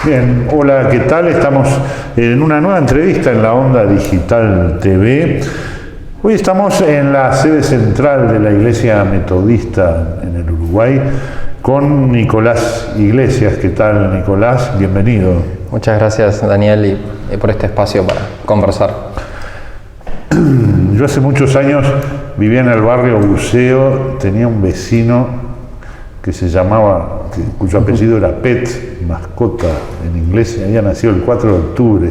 Bien, hola, ¿qué tal? Estamos en una nueva entrevista en la Onda Digital TV. Hoy estamos en la sede central de la Iglesia Metodista en el Uruguay con Nicolás Iglesias. ¿Qué tal, Nicolás? Bienvenido. Muchas gracias, Daniel, y por este espacio para conversar. Yo hace muchos años vivía en el barrio Buceo, tenía un vecino que se llamaba, cuyo apellido era Pet, mascota en inglés, había nacido el 4 de octubre,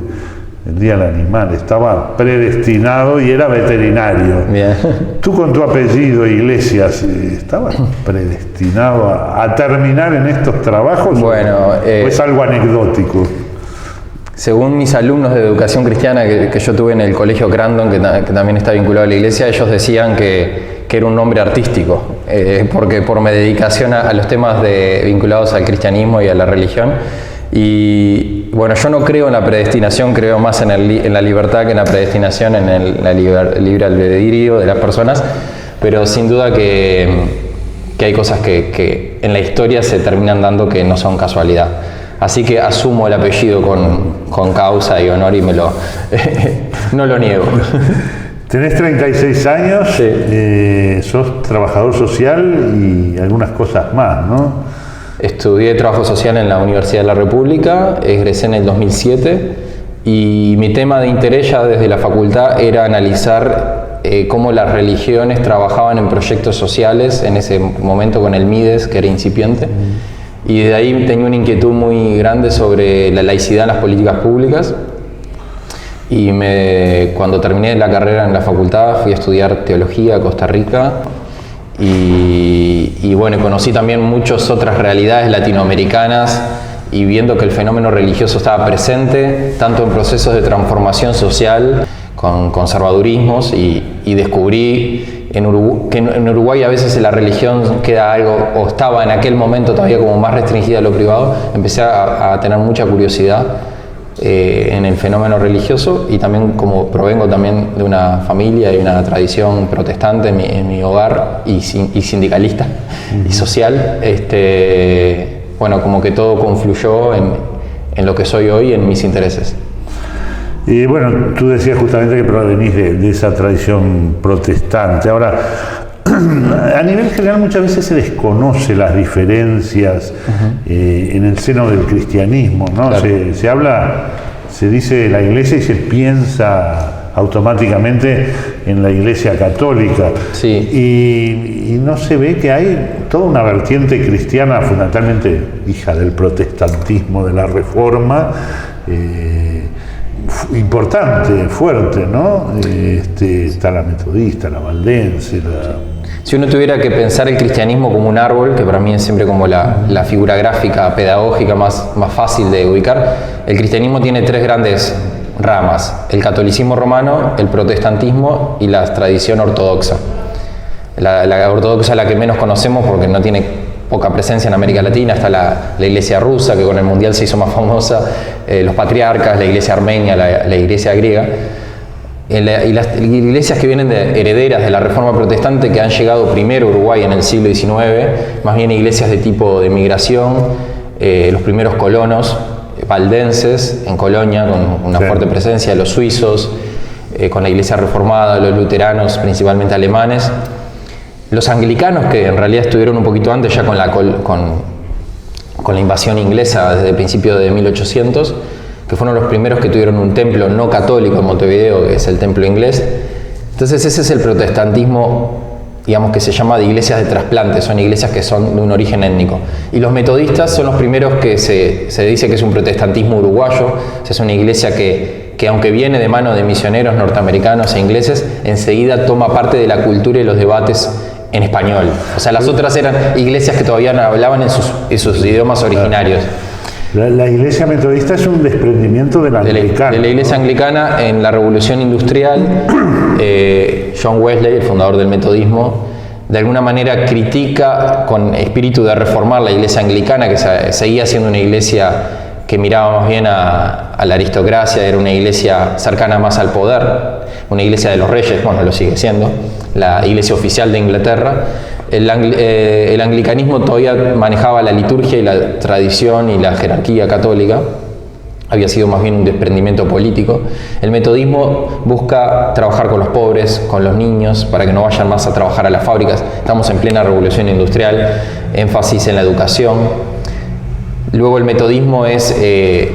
el Día del Animal, estaba predestinado y era veterinario. Bien. Tú con tu apellido, Iglesias, ¿estabas predestinado a terminar en estos trabajos? Bueno, ¿o es algo anecdótico? Según mis alumnos de educación cristiana que yo tuve en el colegio Crandon, que también está vinculado a la iglesia, ellos decían que era un nombre artístico, porque por mi dedicación a los temas vinculados al cristianismo y a la religión. Y bueno, yo no creo en la predestinación, creo más en la libertad que en la predestinación, en el libre albedrío de las personas, pero sin duda que hay cosas que en la historia se terminan dando que no son casualidad. Así que asumo el apellido con causa y honor y no lo niego. Tenés 36 años, sí. Sos trabajador social y algunas cosas más, ¿no? Estudié trabajo social en la Universidad de la República, egresé en el 2007 y mi tema de interés ya desde la facultad era analizar cómo las religiones trabajaban en proyectos sociales en ese momento con el MIDES, que era incipiente. Y de ahí tenía una inquietud muy grande sobre la laicidad en las políticas públicas. Y cuando terminé la carrera en la facultad fui a estudiar teología a Costa Rica. Y bueno, conocí también muchas otras realidades latinoamericanas y viendo que el fenómeno religioso estaba presente, tanto en procesos de transformación social, con conservadurismos, y descubrí que en Uruguay a veces la religión queda algo, o estaba en aquel momento todavía como más restringida a lo privado. Empecé a tener mucha curiosidad en el fenómeno religioso, y también como provengo también de una familia y una tradición protestante en mi hogar y sindicalista y social, bueno, como que todo confluyó en lo que soy hoy, en mis intereses. Y bueno, tú decías justamente que provenís de esa tradición protestante. Ahora, a nivel general muchas veces se desconoce las diferencias en el seno del cristianismo, ¿no? Claro. Se dice la iglesia y se piensa automáticamente en la iglesia católica. Sí. Y no se ve que hay toda una vertiente cristiana, fundamentalmente hija del protestantismo, de la Reforma, importante, fuerte, ¿no? Está la metodista, la valdense, Si uno tuviera que pensar el cristianismo como un árbol, que para mí es siempre como la figura gráfica, pedagógica más fácil de ubicar, el cristianismo tiene tres grandes ramas: el catolicismo romano, el protestantismo y la tradición ortodoxa. La ortodoxa es la que menos conocemos porque no tiene poca presencia en América Latina. Está la iglesia rusa, que con el mundial se hizo más famosa, los patriarcas, la iglesia armenia, la iglesia griega, y las iglesias que vienen herederas de la Reforma Protestante, que han llegado primero a Uruguay en el siglo XIX, más bien iglesias de tipo de migración, los primeros colonos valdenses en Colonia, con una fuerte presencia, los suizos, con la iglesia reformada, los luteranos, principalmente alemanes, los anglicanos, que en realidad estuvieron un poquito antes, ya con la invasión inglesa desde el principio de 1800, que fueron los primeros que tuvieron un templo no católico en Montevideo, que es el templo inglés. Entonces ese es el protestantismo, digamos, que se llama de iglesias de trasplante, son iglesias que son de un origen étnico. Y los metodistas son los primeros que se dice que es un protestantismo uruguayo. Es una iglesia que aunque viene de mano de misioneros norteamericanos e ingleses, enseguida toma parte de la cultura y los debates en español. O sea, las otras eran iglesias que todavía no hablaban en sus idiomas originarios. La iglesia metodista es un desprendimiento de la anglicana. De la iglesia anglicana en la Revolución Industrial. John Wesley, el fundador del metodismo, de alguna manera critica con espíritu de reformar la iglesia anglicana, que seguía siendo una iglesia que miraba más bien a la aristocracia, era una iglesia cercana más al poder, una iglesia de los reyes, bueno, lo sigue siendo, la iglesia oficial de Inglaterra. El anglicanismo todavía manejaba la liturgia y la tradición y la jerarquía católica, había sido más bien un desprendimiento político. El metodismo busca trabajar con los pobres, con los niños, para que no vayan más a trabajar a las fábricas. Estamos en plena revolución industrial, énfasis en la educación. Luego el metodismo es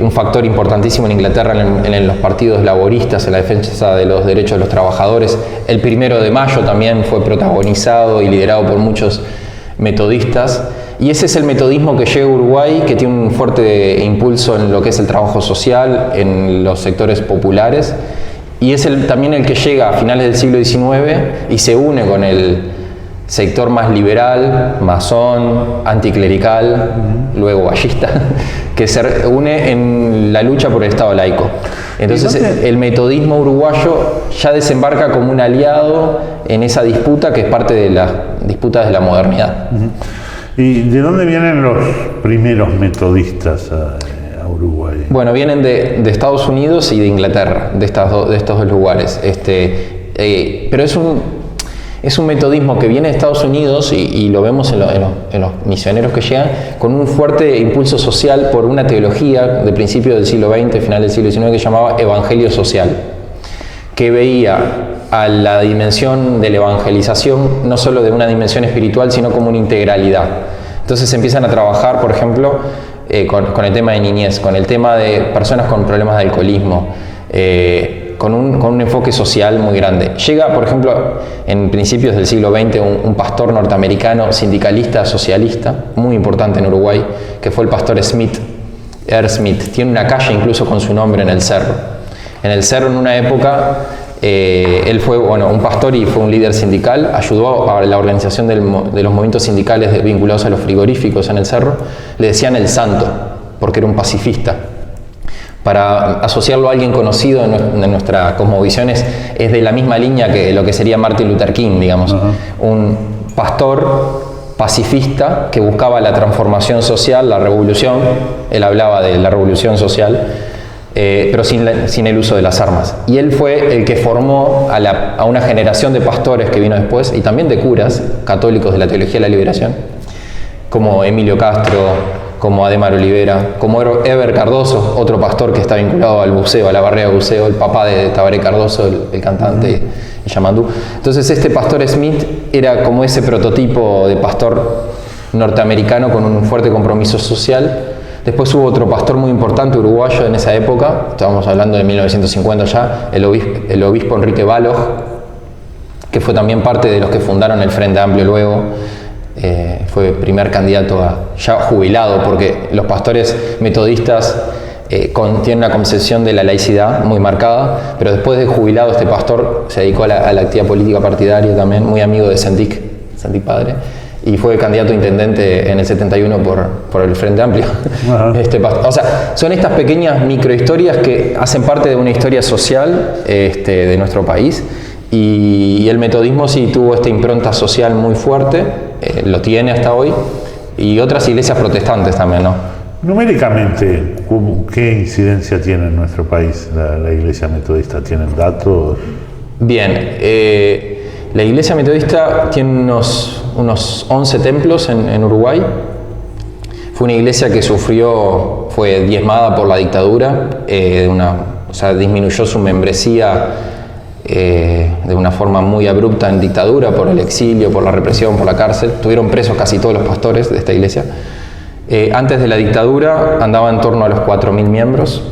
un factor importantísimo en Inglaterra en los partidos laboristas, en la defensa de los derechos de los trabajadores. El 1 de mayo también fue protagonizado y liderado por muchos metodistas. Y ese es el metodismo que llega a Uruguay, que tiene un fuerte impulso en lo que es el trabajo social, en los sectores populares, y es también el que llega a finales del siglo XIX y se une con el sector más liberal, masón, anticlerical, luego ballista, que se une en la lucha por el Estado laico. Entonces el metodismo uruguayo ya desembarca como un aliado en esa disputa que es parte de las disputas de la modernidad. ¿Y de dónde vienen los primeros metodistas a Uruguay? Bueno, vienen de Estados Unidos y de Inglaterra, de estos dos lugares. Pero es un metodismo que viene de Estados Unidos y lo vemos en los misioneros que llegan, con un fuerte impulso social por una teología de principio del siglo XX, final del siglo XIX, que llamaba evangelio social, que veía a la dimensión de la evangelización no solo de una dimensión espiritual, sino como una integralidad. Entonces empiezan a trabajar, por ejemplo, con el tema de niñez, con el tema de personas con problemas de alcoholismo, con un enfoque social muy grande. Llega, por ejemplo, en principios del siglo XX, un pastor norteamericano, sindicalista, socialista, muy importante en Uruguay, que fue el pastor Smith, Smith. Tiene una calle incluso con su nombre en el cerro. En el cerro, en una época, él fue un pastor y fue un líder sindical, ayudó a la organización de los movimientos sindicales vinculados a los frigoríficos en el cerro. Le decían el santo, porque era un pacifista. Para asociarlo a alguien conocido en nuestra cosmovisión es de la misma línea que lo que sería Martin Luther King, digamos. Un pastor pacifista que buscaba la transformación social, la revolución. Él hablaba de la revolución social, pero sin el uso de las armas. Y él fue el que formó a una generación de pastores que vino después, y también de curas católicos de la teología de la liberación, como Emilio Castro, como Ademar Olivera, como Eber Cardoso, otro pastor que está vinculado al buceo, a la barrera de buceo, el papá de Tabaré Cardoso, el cantante y Yamandú. Entonces este pastor Smith era como ese prototipo de pastor norteamericano con un fuerte compromiso social. Después hubo otro pastor muy importante uruguayo en esa época, estábamos hablando de 1950 ya, el obispo Enrique Balog, que fue también parte de los que fundaron el Frente Amplio luego. Fue primer candidato ya jubilado, porque los pastores metodistas tienen una concepción de la laicidad muy marcada, pero después de jubilado este pastor se dedicó a la actividad política partidaria también, muy amigo de Sendik padre, y fue candidato a intendente en el 71 por el Frente Amplio. O sea, son estas pequeñas microhistorias que hacen parte de una historia social de nuestro país, y el metodismo sí tuvo esta impronta social muy fuerte, lo tiene hasta hoy, y otras iglesias protestantes también, ¿no? Numéricamente, ¿qué incidencia tiene en nuestro país la iglesia metodista? ¿Tienen datos? Bien, la iglesia metodista tiene unos 11 templos en Uruguay. Fue una iglesia que fue diezmada por la dictadura, disminuyó su membresía de una forma muy abrupta en dictadura, por el exilio, por la represión, por la cárcel. Tuvieron presos casi todos los pastores de esta iglesia. Antes de la dictadura andaba en torno a los 4.000 miembros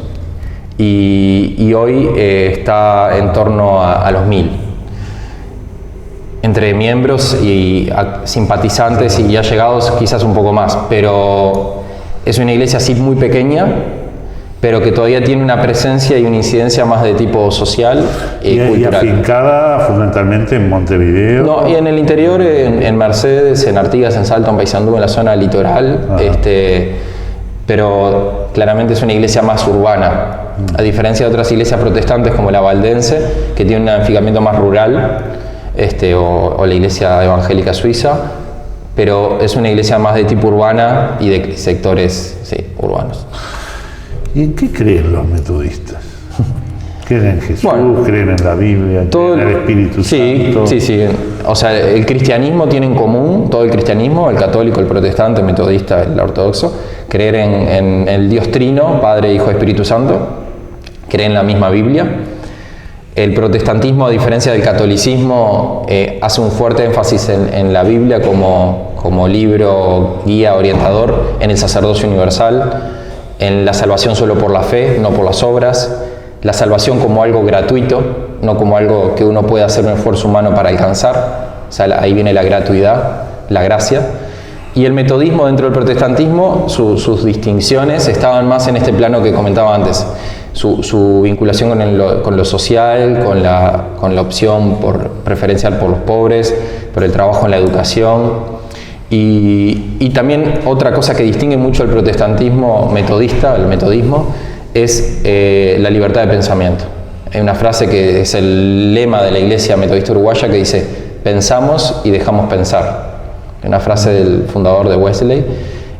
y hoy está en torno a los 1.000. Entre miembros y simpatizantes y allegados quizás un poco más, pero es una iglesia así muy pequeña, pero que todavía tiene una presencia y una incidencia más de tipo social y cultural. ¿Y afincada fundamentalmente en Montevideo? No, y en el interior, en Mercedes, en Artigas, en Salta, en Paysandú, en la zona litoral, pero claramente es una iglesia más urbana, a diferencia de otras iglesias protestantes como la valdense, que tiene un edificamiento más rural, o la iglesia evangélica suiza, pero es una iglesia más de tipo urbana y de sectores urbanos. ¿Y en qué creen los metodistas? ¿Creen en Jesús? ¿Creen en la Biblia? ¿Creen en el Espíritu Santo? Sí. O sea, el cristianismo tiene en común, todo el cristianismo, el católico, el protestante, el metodista, el ortodoxo, creer en el Dios Trino, Padre, Hijo, Espíritu Santo, creer en la misma Biblia. El protestantismo, a diferencia del catolicismo, hace un fuerte énfasis en la Biblia como libro, guía, orientador, en el sacerdocio universal, en la salvación solo por la fe, no por las obras, la salvación como algo gratuito, no como algo que uno puede hacer un esfuerzo humano para alcanzar, o sea, ahí viene la gratuidad, la gracia. Y el metodismo dentro del protestantismo, sus distinciones estaban más en este plano que comentaba antes, su vinculación con lo social, con la opción preferencial por los pobres, por el trabajo en la educación. Y también otra cosa que distingue mucho al protestantismo metodista, el metodismo, es la libertad de pensamiento. Hay una frase que es el lema de la Iglesia Metodista Uruguaya que dice: pensamos y dejamos pensar. Una frase del fundador de Wesley.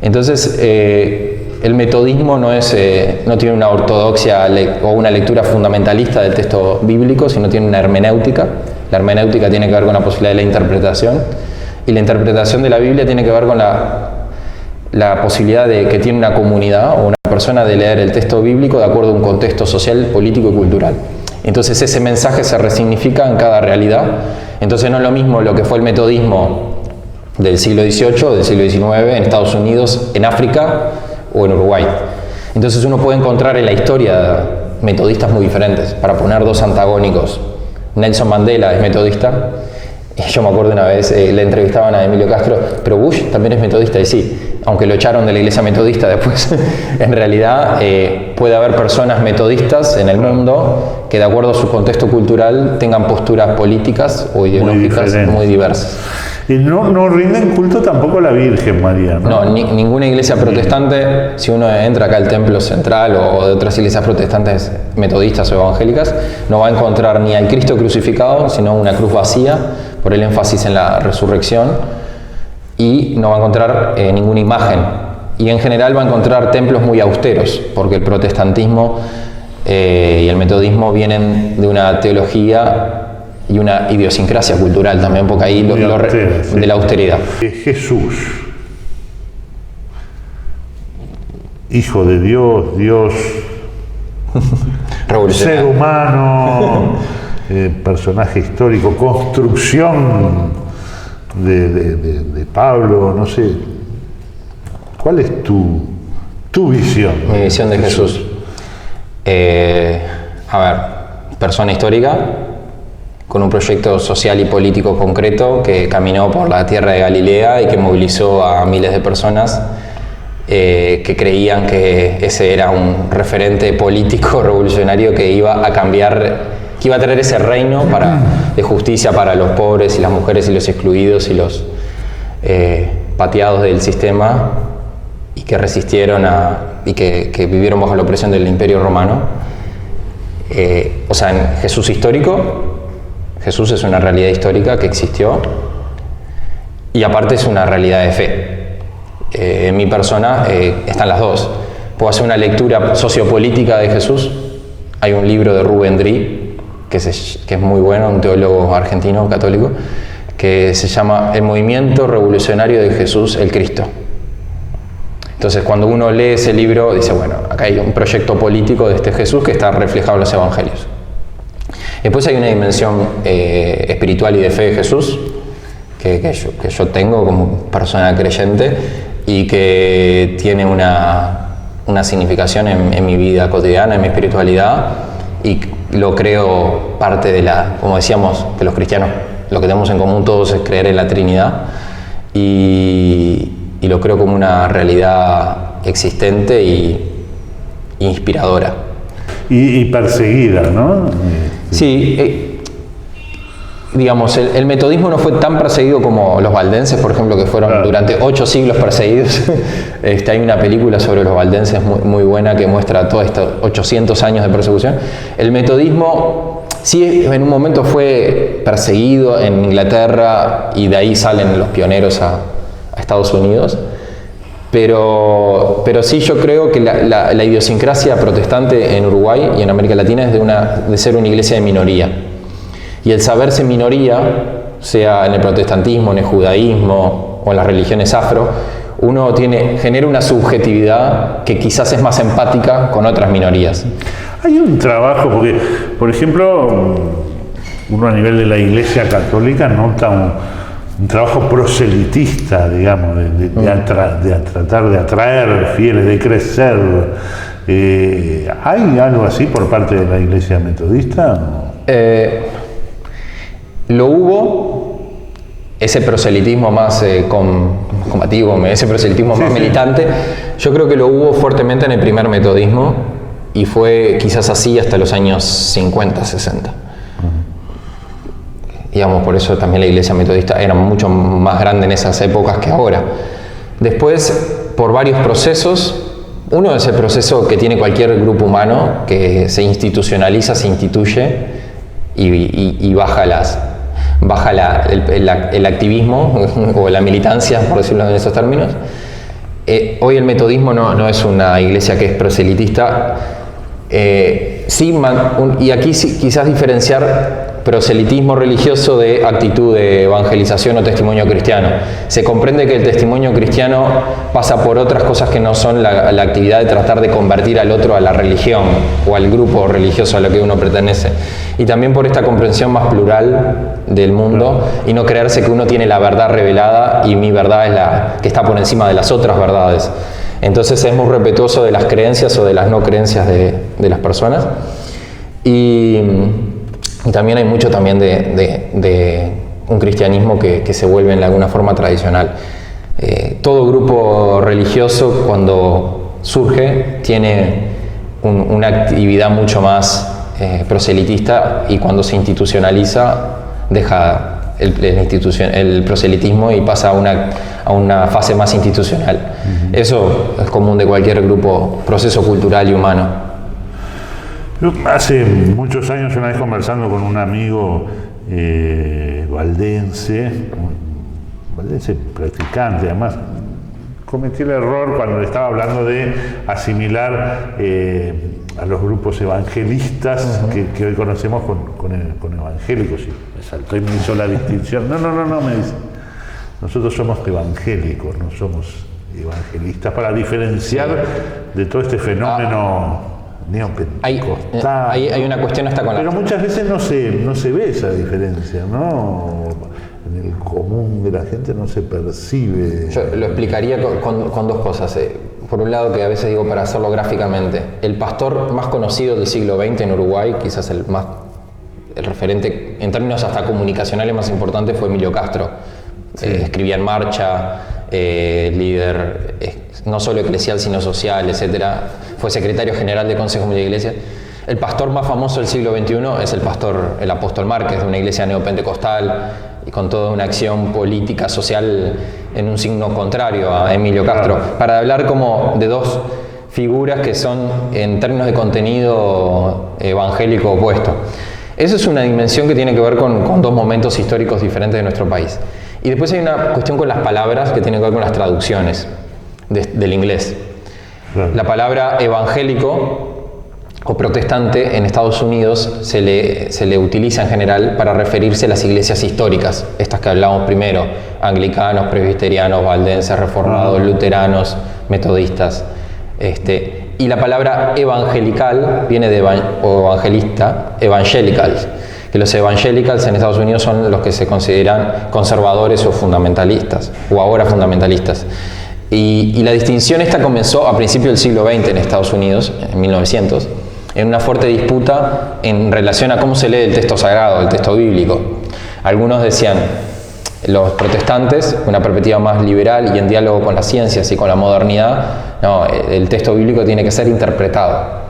Entonces, el metodismo no tiene una ortodoxia o una lectura fundamentalista del texto bíblico, sino tiene una hermenéutica. La hermenéutica tiene que ver con la posibilidad de la interpretación, y la interpretación de la Biblia tiene que ver con la posibilidad de que tiene una comunidad o una persona de leer el texto bíblico de acuerdo a un contexto social, político y cultural. Entonces ese mensaje se resignifica en cada realidad. Entonces no es lo mismo lo que fue el metodismo del siglo XVIII, del siglo XIX, en Estados Unidos, en África o en Uruguay. Entonces uno puede encontrar en la historia metodistas muy diferentes. Para poner dos antagónicos, Nelson Mandela es metodista. Yo me acuerdo una vez, le entrevistaban a Emilio Castro, pero Bush también es metodista, y sí, aunque lo echaron de la iglesia metodista después, en realidad puede haber personas metodistas en el mundo que de acuerdo a su contexto cultural tengan posturas políticas o ideológicas muy diversas. Y no rinden culto tampoco a la Virgen María, ¿no? No, ninguna iglesia protestante, si uno entra acá al templo central o de otras iglesias protestantes metodistas o evangélicas, no va a encontrar ni al Cristo crucificado, sino una cruz vacía, por el énfasis en la resurrección, y no va a encontrar ninguna imagen. Y en general va a encontrar templos muy austeros, porque el protestantismo y el metodismo vienen de una teología y una idiosincrasia cultural también, porque ahí de la austeridad. Jesús, Hijo de Dios, Dios, ser humano, personaje histórico, construcción de Pablo, no sé. ¿Cuál es tu visión? Mi visión de Jesús. A ver, persona histórica, con un proyecto social y político concreto que caminó por la tierra de Galilea y que movilizó a miles de personas que creían que ese era un referente político revolucionario que iba a cambiar, que iba a traer ese reino de justicia para los pobres y las mujeres y los excluidos y los pateados del sistema, y que resistieron y que vivieron bajo la opresión del Imperio Romano. O sea, en Jesús histórico, Jesús es una realidad histórica que existió y aparte es una realidad de fe. En mi persona están las dos. Puedo hacer una lectura sociopolítica de Jesús. Hay un libro de Rubén Dri, que es muy bueno, un teólogo argentino católico, que se llama El movimiento revolucionario de Jesús, el Cristo. Entonces, cuando uno lee ese libro, dice, bueno, acá hay un proyecto político de este Jesús que está reflejado en los evangelios. Después hay una dimensión espiritual y de fe de Jesús que yo tengo como persona creyente y que tiene una significación en mi vida cotidiana, en mi espiritualidad, y lo creo parte de como decíamos, que los cristianos lo que tenemos en común todos es creer en la Trinidad, y lo creo como una realidad existente y inspiradora. Y perseguida, ¿no? Sí, digamos, el metodismo no fue tan perseguido como los valdenses, por ejemplo, que fueron durante 8 siglos perseguidos. Hay una película sobre los valdenses muy buena que muestra todos estos 800 años de persecución. El metodismo sí en un momento fue perseguido en Inglaterra y de ahí salen los pioneros a Estados Unidos. Pero sí, yo creo que la idiosincrasia protestante en Uruguay y en América Latina es de ser una iglesia de minoría. Y el saberse minoría, sea en el protestantismo, en el judaísmo o en las religiones afro, uno genera una subjetividad que quizás es más empática con otras minorías. Hay un trabajo, porque, por ejemplo, uno a nivel de la Iglesia Católica nota un trabajo proselitista, digamos, de tratar de atraer fieles, de crecer. ¿Hay algo así por parte de la Iglesia Metodista? Lo hubo, ese proselitismo más combativo, ese proselitismo más militante, yo creo que lo hubo fuertemente en el primer metodismo y fue quizás así hasta los años 50, 60. Digamos, por eso también la Iglesia Metodista era mucho más grande en esas épocas que ahora. Después, por varios procesos, uno es el proceso que tiene cualquier grupo humano, que se institucionaliza, se instituye y baja el activismo o la militancia, por decirlo en esos términos. Hoy el metodismo no es una iglesia que es proselitista. Y aquí sí, quizás diferenciar proselitismo religioso de actitud de evangelización o testimonio cristiano. Se comprende que el testimonio cristiano pasa por otras cosas que no son la actividad de tratar de convertir al otro a la religión o al grupo religioso a lo que uno pertenece. Y también por esta comprensión más plural del mundo y no creerse que uno tiene la verdad revelada y mi verdad es la que está por encima de las otras verdades. Entonces es muy respetuoso de las creencias o de las no creencias de las personas. Y también hay mucho también de un cristianismo que se vuelve en alguna forma tradicional. Todo grupo religioso cuando surge tiene una actividad mucho más proselitista y cuando se institucionaliza deja el proselitismo y pasa a una fase más institucional. Eso es común de cualquier grupo, proceso cultural y humano. Yo hace muchos años, una vez conversando con un amigo valdense practicante, además, cometí el error cuando le estaba hablando de asimilar a los grupos evangelistas que hoy conocemos con evangélicos. Y me saltó y me hizo la distinción. No, me dice. Nosotros somos evangélicos, no somos evangelistas, para diferenciar de todo este fenómeno neopentecostal. Hay una cuestión hasta con Pero muchas veces no se ve esa diferencia, ¿no? En el común de la gente no se percibe. Yo lo explicaría con dos cosas. Por un lado, que a veces digo para hacerlo gráficamente, el pastor más conocido del siglo XX en Uruguay, quizás el referente en términos hasta comunicacionales más importante, fue Emilio Castro. Sí. Escribía en Marcha, líder no solo eclesial sino social, etcétera. Fue secretario general de Consejo Mundial de Iglesias. El pastor más famoso del siglo XXI es el apóstol Márquez, de una iglesia neopentecostal y con toda una acción política, social en un signo contrario a Emilio Castro, para hablar como de dos figuras que son en términos de contenido evangélico opuesto. Eso es una dimensión que tiene que ver con dos momentos históricos diferentes de nuestro país. Y después hay una cuestión con las palabras que tiene que ver con las traducciones del inglés. La palabra evangélico o protestante en Estados Unidos se le utiliza en general para referirse a las iglesias históricas, estas que hablábamos primero, anglicanos, presbiterianos, valdenses, reformados, luteranos, metodistas. Y la palabra evangelical viene de evangelista, evangelicals, que los evangelicals en Estados Unidos son los que se consideran conservadores o fundamentalistas, o ahora fundamentalistas. Y la distinción esta comenzó a principios del siglo XX en Estados Unidos, en 1900, en una fuerte disputa en relación a cómo se lee el texto sagrado, el texto bíblico. Algunos decían, los protestantes, una perspectiva más liberal y en diálogo con las ciencias y con la modernidad, no, el texto bíblico tiene que ser interpretado.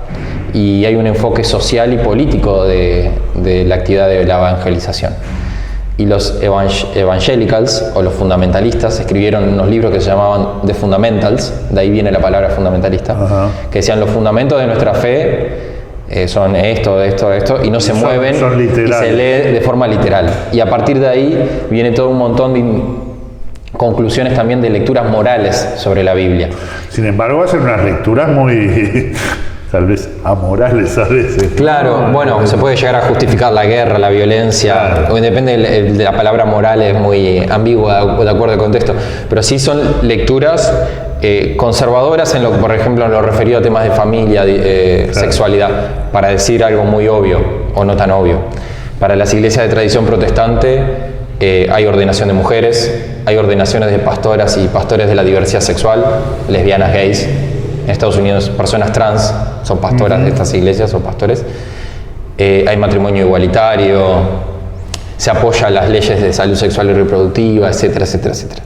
Y hay un enfoque social y político de la actividad de la evangelización. Y los evangelicals, o los fundamentalistas, escribieron unos libros que se llamaban The Fundamentals, de ahí viene la palabra fundamentalista, que decían los fundamentos de nuestra fe son esto, y no se mueven, y se lee de forma literal. Y a partir de ahí viene todo un montón de conclusiones también de lecturas morales sobre la Biblia. Sin embargo, hacen unas lecturas muy tal vez amorales a veces. Claro, bueno, se puede llegar a justificar la guerra, la violencia, Claro. depende de la palabra moral, es muy ambigua de acuerdo al contexto, pero sí son lecturas conservadoras en lo que, por ejemplo, en lo referido a temas de familia, sexualidad, para decir algo muy obvio o no tan obvio. Para las iglesias de tradición protestante hay ordenación de mujeres, hay ordenaciones de pastoras y pastores de la diversidad sexual, lesbianas, gays. En Estados Unidos, personas trans son pastoras de estas iglesias o pastores. Hay matrimonio igualitario, se apoya las leyes de salud sexual y reproductiva, etcétera, etcétera, etcétera.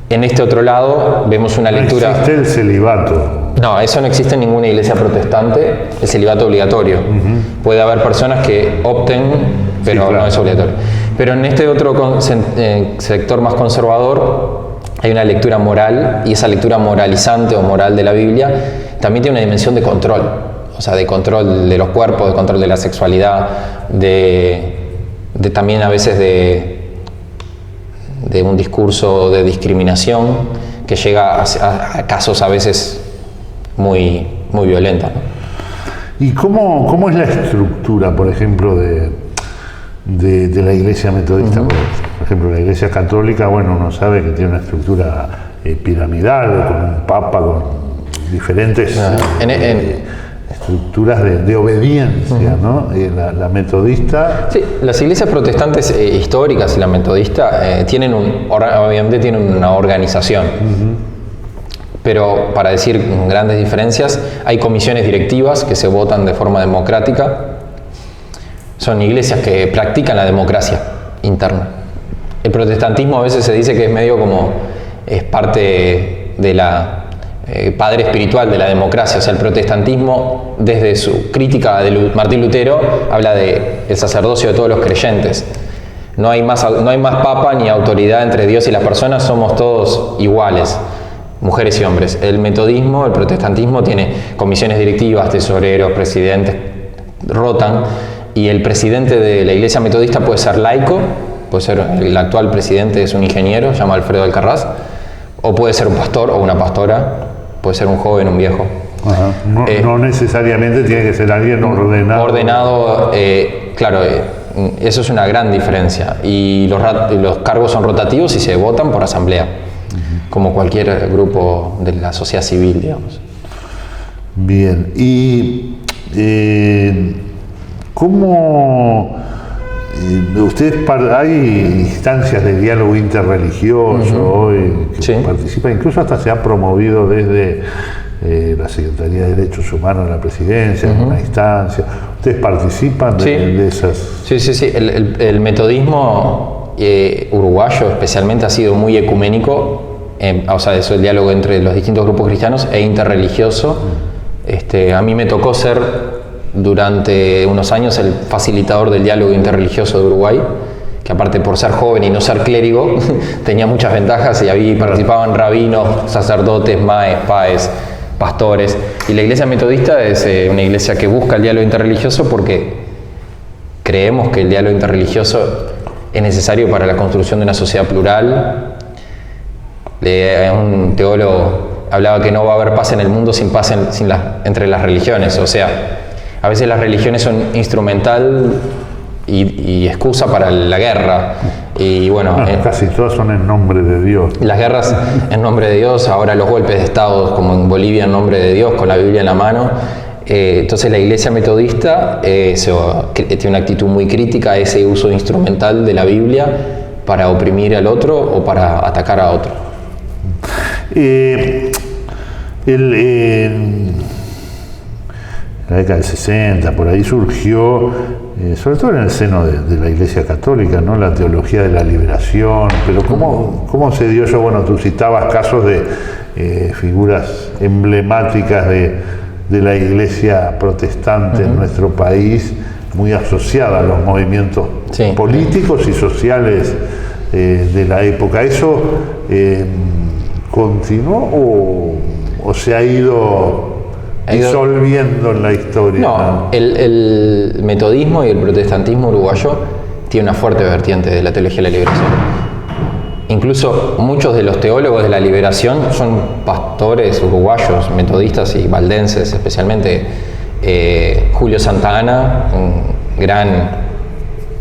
En este otro lado vemos una lectura... No existe el celibato. No, eso no existe en ninguna iglesia protestante, el celibato obligatorio. Puede haber personas que opten, pero Sí, claro. no es obligatorio. Pero en este otro sector más conservador hay una lectura moral, y esa lectura moralizante o moral de la Biblia también tiene una dimensión de control, o sea, de control de los cuerpos, de control de la sexualidad, de también a veces de un discurso de discriminación que llega a casos a veces muy violentos, ¿no? ¿Y cómo es la estructura, por ejemplo, de la iglesia metodista? Por ejemplo, la iglesia católica, bueno, uno sabe que tiene una estructura piramidal, con un papa, con diferentes estructuras de obediencia, ¿no? La metodista... Sí, las iglesias protestantes históricas y la metodista obviamente tienen una organización. Pero para decir grandes diferencias, hay comisiones directivas que se votan de forma democrática. Son iglesias que practican la democracia interna. El protestantismo a veces se dice que es medio como, es parte de la padre espiritual de la democracia. O sea, el protestantismo, desde su crítica de Martín Lutero, habla de el sacerdocio de todos los creyentes. No hay más papa ni autoridad entre Dios y las personas, somos todos iguales, mujeres y hombres. El metodismo, el protestantismo, tiene comisiones directivas, tesoreros, presidentes, rotan, y el presidente de la iglesia metodista puede ser laico, puede ser el actual presidente es un ingeniero, se llama Alfredo Alcarrás, o puede ser un pastor o una pastora, puede ser un joven, un viejo. Ajá. No necesariamente tiene que ser alguien ordenado. Ordenado, claro, eso es una gran diferencia. Y los cargos son rotativos y se votan por asamblea, como cualquier grupo de la sociedad civil, digamos. Bien, y ¿cómo hay instancias de diálogo interreligioso hoy que Sí. participan? Incluso hasta se ha promovido desde la Secretaría de Derechos Humanos de la Presidencia, en una instancia. ¿Ustedes participan de esas? Sí. El metodismo uruguayo especialmente ha sido muy ecuménico, o sea, eso, el diálogo entre los distintos grupos cristianos e interreligioso. A mí me tocó ser durante unos años el facilitador del diálogo interreligioso de Uruguay, que aparte por ser joven y no ser clérigo tenía muchas ventajas, y ahí participaban rabinos, sacerdotes, maes, paes, pastores. Y la iglesia metodista es una iglesia que busca el diálogo interreligioso porque creemos que el diálogo interreligioso es necesario para la construcción de una sociedad plural. Un teólogo hablaba que no va a haber paz en el mundo sin paz entre las religiones. O sea, a veces las religiones son instrumental y excusa para la guerra. Y bueno, casi todas son en nombre de Dios. las guerras en nombre de Dios, ahora los golpes de Estado, como en Bolivia, en nombre de Dios, con la Biblia en la mano. Entonces la iglesia metodista tiene una actitud muy crítica a ese uso instrumental de la Biblia para oprimir al otro o para atacar a otro. La década del 60, por ahí surgió, sobre todo en el seno de la Iglesia Católica, ¿no? La teología de la liberación. Pero ¿cómo se dio eso? Bueno, tú citabas casos de figuras emblemáticas de la Iglesia protestante en nuestro país, muy asociada a los movimientos políticos y sociales de la época. ¿Eso continuó o se ha ido disolviendo en la historia? No, el metodismo y el protestantismo uruguayo tiene una fuerte vertiente de la teología de la liberación. incluso muchos de los teólogos de la liberación son pastores uruguayos, metodistas y valdenses, especialmente Julio Santa Anna, un gran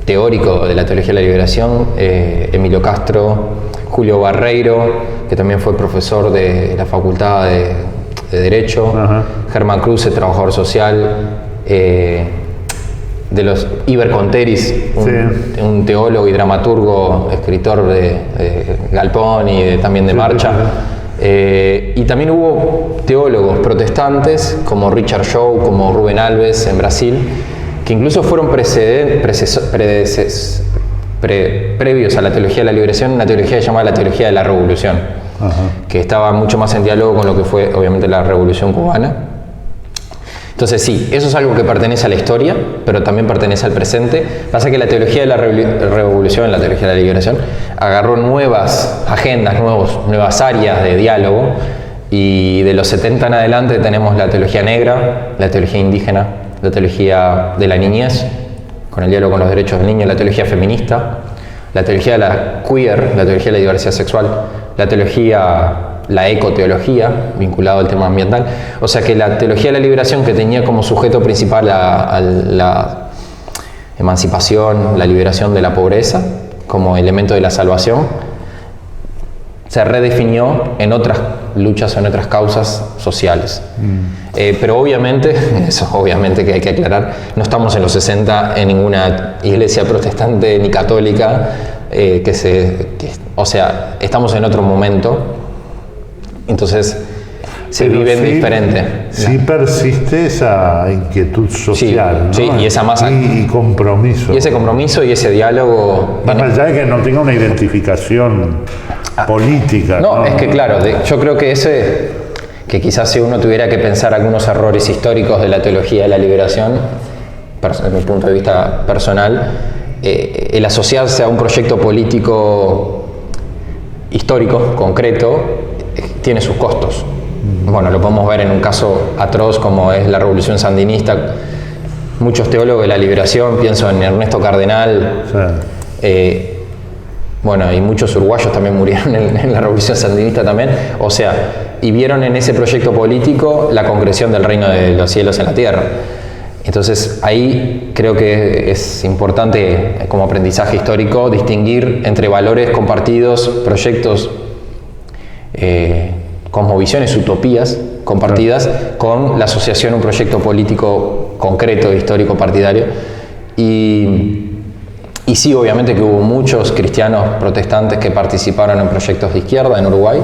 teórico de la teología de la liberación, Emilio Castro, Julio Barreiro, que también fue profesor de la Facultad de Derecho, Germán Cruz, trabajador social, de los Iber Conteris, un teólogo y dramaturgo, escritor de Galpón y también de Marcha. Y también hubo teólogos protestantes como Richard Shaw, como Rubén Alves en Brasil, que incluso fueron previos a la teología de la liberación, una teología llamada la teología de la revolución, que estaba mucho más en diálogo con lo que fue obviamente la revolución cubana. Entonces sí, eso es algo que pertenece a la historia, pero también pertenece al presente. Pasa que la teología de la revolución, la teología de la liberación, agarró nuevas agendas, nuevas áreas de diálogo, y de los 70 en adelante tenemos la teología negra, la teología indígena, la teología de la niñez, con el diálogo con los derechos del niño, la teología feminista, la teología de la queer, la teología de la diversidad sexual, la ecoteología, vinculado al tema ambiental. O sea que la teología de la liberación, que tenía como sujeto principal a la emancipación, la liberación de la pobreza, como elemento de la salvación, se redefinió en otras luchas o en otras causas sociales. Pero obviamente, eso obviamente que hay que aclarar, no estamos en los 60 en ninguna iglesia protestante ni católica, o sea, estamos en otro momento. Entonces se vive diferente. Sí persiste esa inquietud social, sí, ¿no? Sí, y esa masa. Y compromiso. Y ese compromiso y ese diálogo. Más allá de que no tenga una identificación política. No, es que claro, yo creo que que quizás si uno tuviera que pensar algunos errores históricos de la teología de la liberación, desde mi punto de vista personal, el asociarse a un proyecto político histórico, concreto, tiene sus costos. Bueno, lo podemos ver en un caso atroz como es la revolución sandinista. Muchos teólogos de la liberación, pienso en Ernesto Cardenal, bueno, y muchos uruguayos también murieron en la revolución sandinista también, o sea, y vieron en ese proyecto político la concreción del reino de los cielos en la tierra. Entonces ahí creo que es importante como aprendizaje histórico distinguir entre valores compartidos, proyectos, cosmovisiones, utopías compartidas, con la asociación a un proyecto político concreto, histórico, partidario. Y sí, obviamente que hubo muchos cristianos protestantes que participaron en proyectos de izquierda en Uruguay,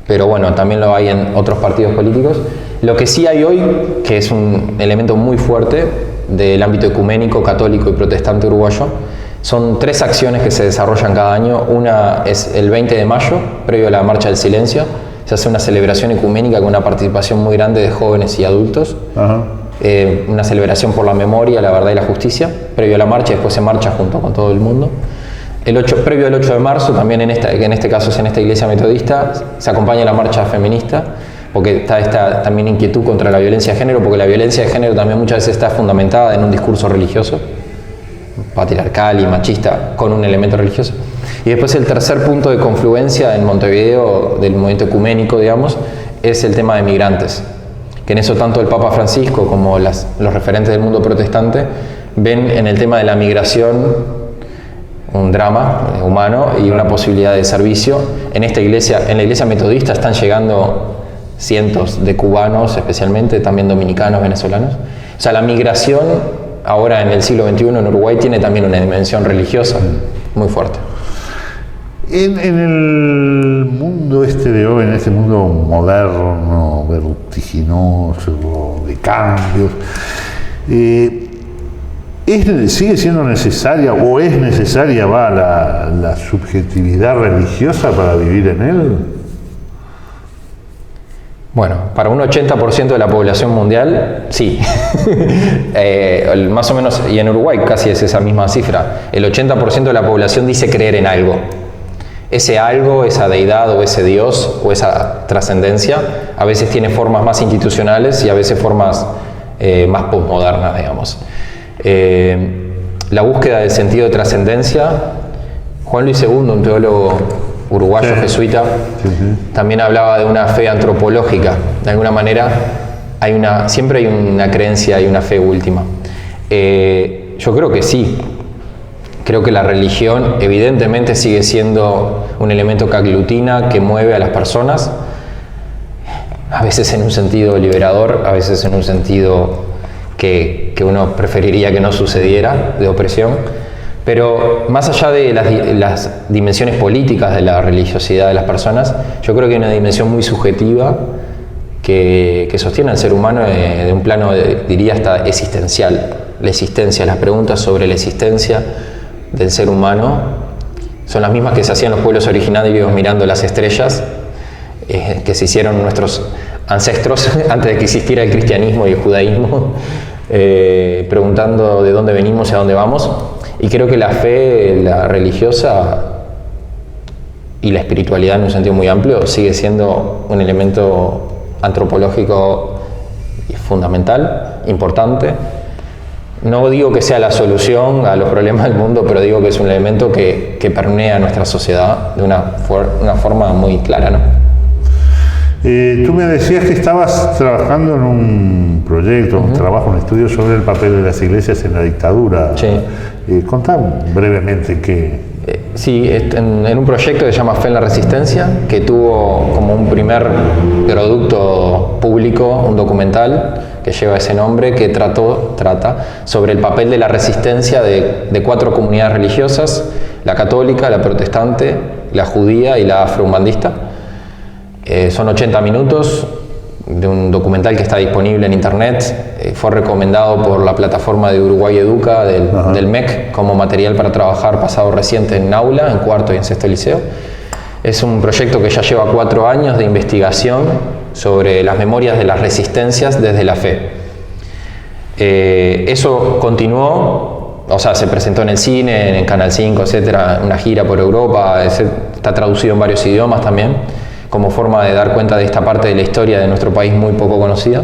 pero bueno, también lo hay en otros partidos políticos. Lo que sí hay hoy, que es un elemento muy fuerte del ámbito ecuménico, católico y protestante uruguayo, son 3 acciones que se desarrollan cada año. Una es el 20 de mayo, previo a la Marcha del Silencio. Se hace una celebración ecuménica con una participación muy grande de jóvenes y adultos. Una celebración por la memoria, la verdad y la justicia, previo a la marcha, y después se marcha junto con todo el mundo. Previo al 8 de marzo, también en este caso es en esta iglesia metodista, se acompaña la marcha feminista, porque está esta también inquietud contra la violencia de género, porque la violencia de género también muchas veces está fundamentada en un discurso religioso, patriarcal y machista, con un elemento religioso. Y después el tercer punto de confluencia en Montevideo del movimiento ecuménico, digamos, es el tema de migrantes, que en eso tanto el Papa Francisco como los referentes del mundo protestante ven en el tema de la migración un drama humano y una posibilidad de servicio. En la iglesia metodista están llegando cientos de cubanos, especialmente, también dominicanos, venezolanos. O sea, la migración ahora en el siglo XXI en Uruguay tiene también una dimensión religiosa muy fuerte. En el mundo de hoy, en este mundo moderno, vertiginoso, de cambios, ¿sigue siendo necesaria o es necesaria la subjetividad religiosa para vivir en él? Bueno, para un 80% de la población mundial, sí. Más o menos, y en Uruguay casi es esa misma cifra. El 80% de la población dice creer en algo. Ese algo, esa deidad o ese Dios o esa trascendencia, a veces tiene formas más institucionales y a veces formas más posmodernas, digamos. La búsqueda del sentido de trascendencia, Juan Luis II, un teólogo uruguayo jesuita, también hablaba de una fe antropológica. De alguna manera siempre hay una creencia y una fe última. Yo creo que sí. Creo que la religión evidentemente sigue siendo un elemento que aglutina, que mueve a las personas, a veces en un sentido liberador, a veces en un sentido que uno preferiría que no sucediera, de opresión. Pero más allá de las dimensiones políticas de la religiosidad de las personas, yo creo que hay una dimensión muy subjetiva que sostiene al ser humano de un plano, diría, hasta existencial. La existencia, las preguntas sobre la existencia del ser humano son las mismas que se hacían los pueblos originarios mirando las estrellas, que se hicieron nuestros ancestros antes de que existiera el cristianismo y el judaísmo, preguntando de dónde venimos y a dónde vamos. Y creo que la fe, la religiosa y la espiritualidad en un sentido muy amplio sigue siendo un elemento antropológico fundamental, importante. No digo que sea la solución a los problemas del mundo, pero digo que es un elemento que permea nuestra sociedad de una forma muy clara, ¿no? Tú me decías que estabas trabajando en un proyecto, un trabajo, un estudio sobre el papel de las iglesias en la dictadura. Sí. Contá brevemente qué... Sí, en un proyecto que se llama Fe en la Resistencia, que tuvo como un primer producto público, un documental que lleva ese nombre, que trata sobre el papel de la resistencia de 4 comunidades religiosas: la católica, la protestante, la judía y la afroumbandista. Son 80 minutos de un documental que está disponible en internet. Fue recomendado por la plataforma de Uruguay Educa del MEC como material para trabajar pasado reciente en aula, en cuarto y en sexto liceo. Es un proyecto que ya lleva 4 años de investigación sobre las memorias de las resistencias desde la fe. Eso continuó, o sea, se presentó en el cine, en Canal 5, etcétera, una gira por Europa, está traducido en varios idiomas también, como forma de dar cuenta de esta parte de la historia de nuestro país muy poco conocida.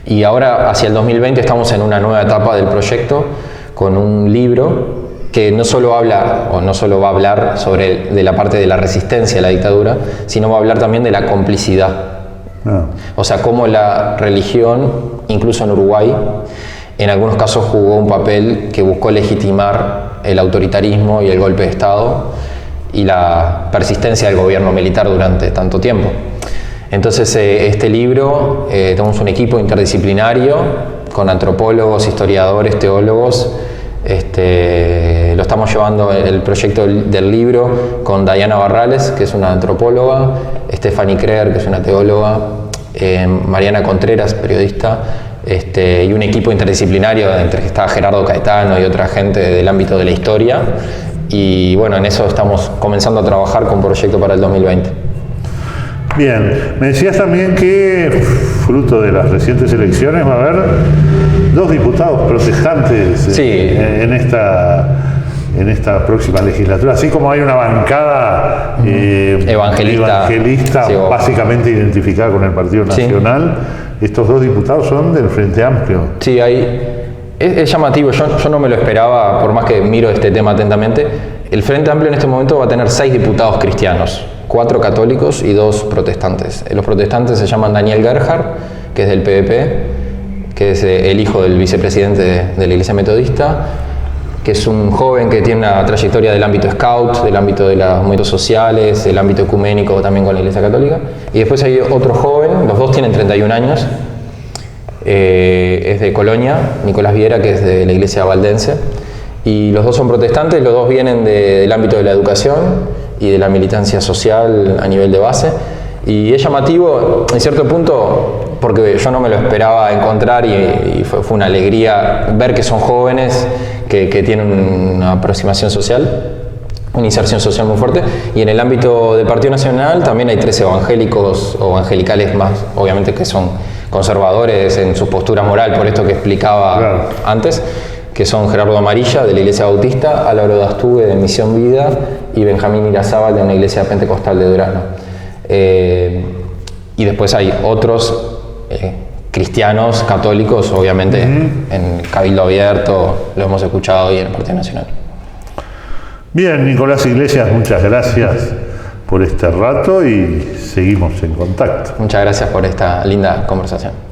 Y ahora, hacia el 2020, estamos en una nueva etapa del proyecto con un libro que no solo habla, o no solo va a hablar de la parte de la resistencia a la dictadura, sino va a hablar también de la complicidad. O sea, cómo la religión, incluso en Uruguay, en algunos casos jugó un papel que buscó legitimar el autoritarismo y el golpe de Estado y la persistencia del gobierno militar durante tanto tiempo. Entonces, este libro, tenemos un equipo interdisciplinario con antropólogos, historiadores, teólogos. Lo estamos llevando el proyecto del libro con Diana Barrales, que es una antropóloga, Stephanie Kreer, que es una teóloga, Mariana Contreras, periodista, y un equipo interdisciplinario entre que está Gerardo Caetano y otra gente del ámbito de la historia. Y bueno, en eso estamos comenzando a trabajar con un proyecto para el 2020. Bien, me decías también que, fruto de las recientes elecciones, va a haber 2 diputados protestantes en esta próxima legislatura, así como hay una bancada evangelista sí, básicamente identificada con el Partido Nacional. Estos 2 diputados son del Frente Amplio. Sí, es llamativo, yo no me lo esperaba, por más que miro este tema atentamente. El Frente Amplio en este momento va a tener 6 diputados cristianos, 4 católicos y 2 protestantes. Los protestantes se llaman Daniel Gerhard, que es del PDP, que es el hijo del vicepresidente de la Iglesia Metodista, que es un joven que tiene una trayectoria del ámbito scout, del ámbito de los movimientos sociales, del ámbito ecuménico también con la Iglesia Católica. Y después hay otro joven, los 2 tienen 31 años, es de Colonia, Nicolás Viera, que es de la Iglesia Valdense. Y los 2 son protestantes, los 2 vienen del ámbito de la educación y de la militancia social a nivel de base. Y es llamativo, en cierto punto, porque yo no me lo esperaba encontrar y fue una alegría ver que son jóvenes, que tienen una aproximación social, una inserción social muy fuerte. Y en el ámbito del Partido Nacional también hay 3 evangélicos o evangelicales más, obviamente que son conservadores en su postura moral, por esto que explicaba antes, que son Gerardo Amarilla, de la Iglesia Bautista, Álvaro Dastugue, de Misión Vida, y Benjamín Irazábal, de una iglesia pentecostal de Durazno. Y después hay otros cristianos, católicos, obviamente, en Cabildo Abierto, lo hemos escuchado hoy en el Partido Nacional. Bien, Nicolás Iglesias, muchas gracias por este rato y seguimos en contacto. Muchas gracias por esta linda conversación.